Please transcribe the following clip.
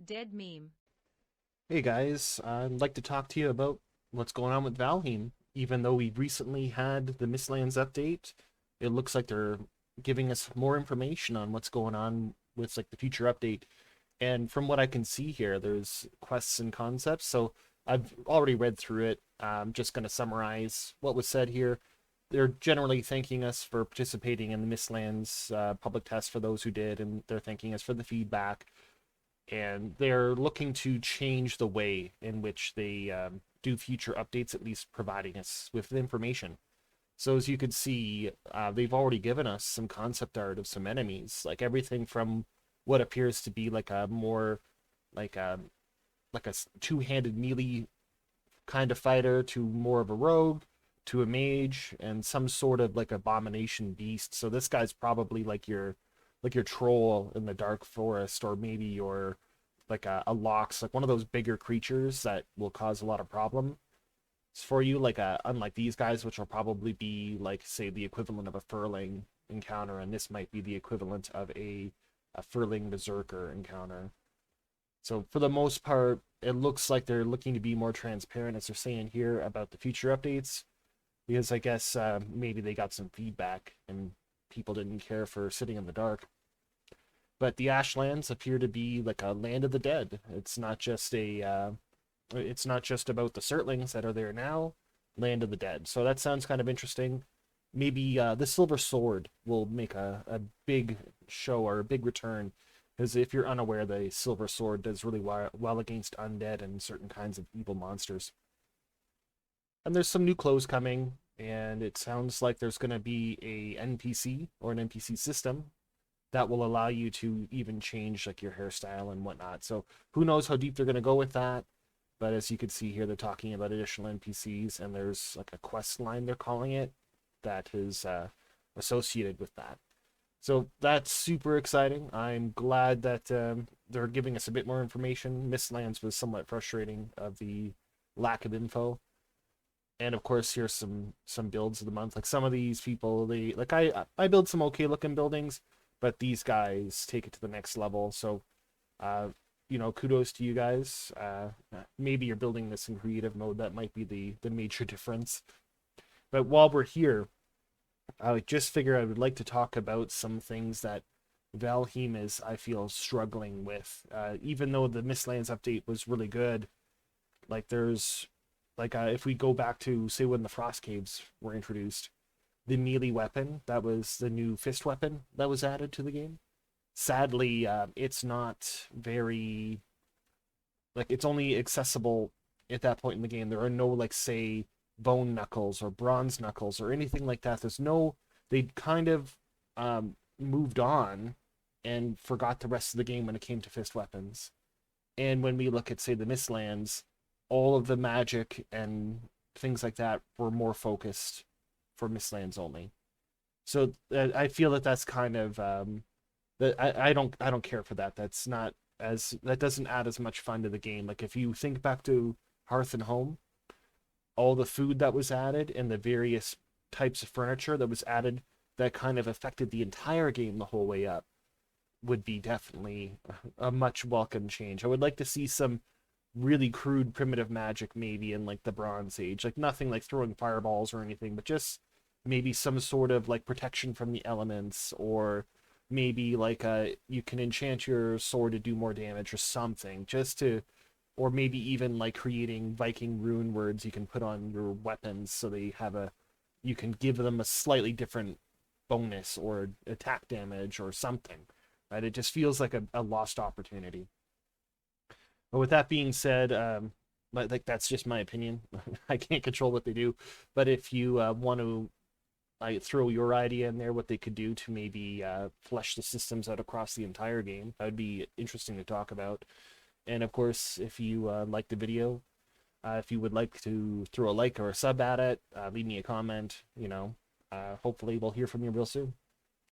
Dead meme. Hey guys, I'd like to talk to you about what's going on with Valheim. Even though we recently had the Mistlands update, it looks like they're giving us more information on what's going on with like the future update. And from what I can see here, there's quests and concepts. So I've already read through it. I'm just going to summarize what was said here. They're generally thanking us for participating in the Mistlands public test for those who did, and they're thanking us for the feedback, and they're looking to change the way in which they do future updates, at least providing us with information. So as you can see, they've already given us some concept art of some enemies, like everything from what appears to be like a more like a two-handed melee kind of fighter to more of a rogue to a mage and some sort of like abomination beast. So this guy's probably like your troll in the dark forest, or maybe your like a lox, like one of those bigger creatures that will cause a lot of problems for you, like unlike these guys, which will probably be like say the equivalent of a furling encounter, and this might be the equivalent of a furling berserker encounter. So for the most part, it looks like they're looking to be more transparent, as they're saying here, about the future updates, because I guess maybe they got some feedback and people didn't care for sitting in the dark. But the Ashlands appear to be like a land of the dead. It's not just about the Surtlings that are there now. Land of the dead. So that sounds kind of interesting. Maybe the Silver Sword will make a big show or a big return, because if you're unaware, the Silver Sword does really well against undead and certain kinds of evil monsters. And there's some new clothes coming, and it sounds like there's going to be a NPC or an NPC system that will allow you to even change like your hairstyle and whatnot. So who knows how deep they're going to go with that. But as you can see here, they're talking about additional NPCs, and there's like a quest line, they're calling it, that is associated with that. So that's super exciting. I'm glad that they're giving us a bit more information. Mistlands was somewhat frustrating of the lack of info. And of course, here's some builds of the month. Like some of these people, they like I build some okay looking buildings, but these guys take it to the next level. So uh, kudos to you guys. Maybe you're building this in creative mode. That might be the major difference. But while we're here, I just figure I would like to talk about some things that Valheim is, I feel, struggling with. Even though the Mistlands update was really good, like there's like if we go back to say when the Frost Caves were introduced, the melee weapon that was the new fist weapon that was added to the game. Sadly, it's not very like it's only accessible at that point in the game. There are no like say bone knuckles or bronze knuckles or anything like that. There's no they kind of moved on and forgot the rest of the game when it came to fist weapons. And when we look at say the Mistlands, all of the magic and things like that were more focused for Mistlands only. So I feel that that's kind of that I don't care for that. That's not as that doesn't add as much fun to the game. Like if you think back to Hearth and Home, all the food that was added and the various types of furniture that was added that kind of affected the entire game the whole way up would be definitely a much welcome change. I would like to see some really crude primitive magic maybe in like the Bronze Age. Like nothing like throwing fireballs or anything, but just maybe some sort of like protection from the elements, or maybe like you can enchant your sword to do more damage or something, just to, or maybe even like creating Viking rune words you can put on your weapons so they have a, you can give them a slightly different bonus or attack damage or something, right? It just feels like a lost opportunity. But with that being said, like that's just my opinion. I can't control what they do, but if you want to throw your idea in there, what they could do to maybe flesh the systems out across the entire game, that would be interesting to talk about. And of course, if you like the video, if you would like to throw a like or a sub at it, leave me a comment. Hopefully we'll hear from you real soon.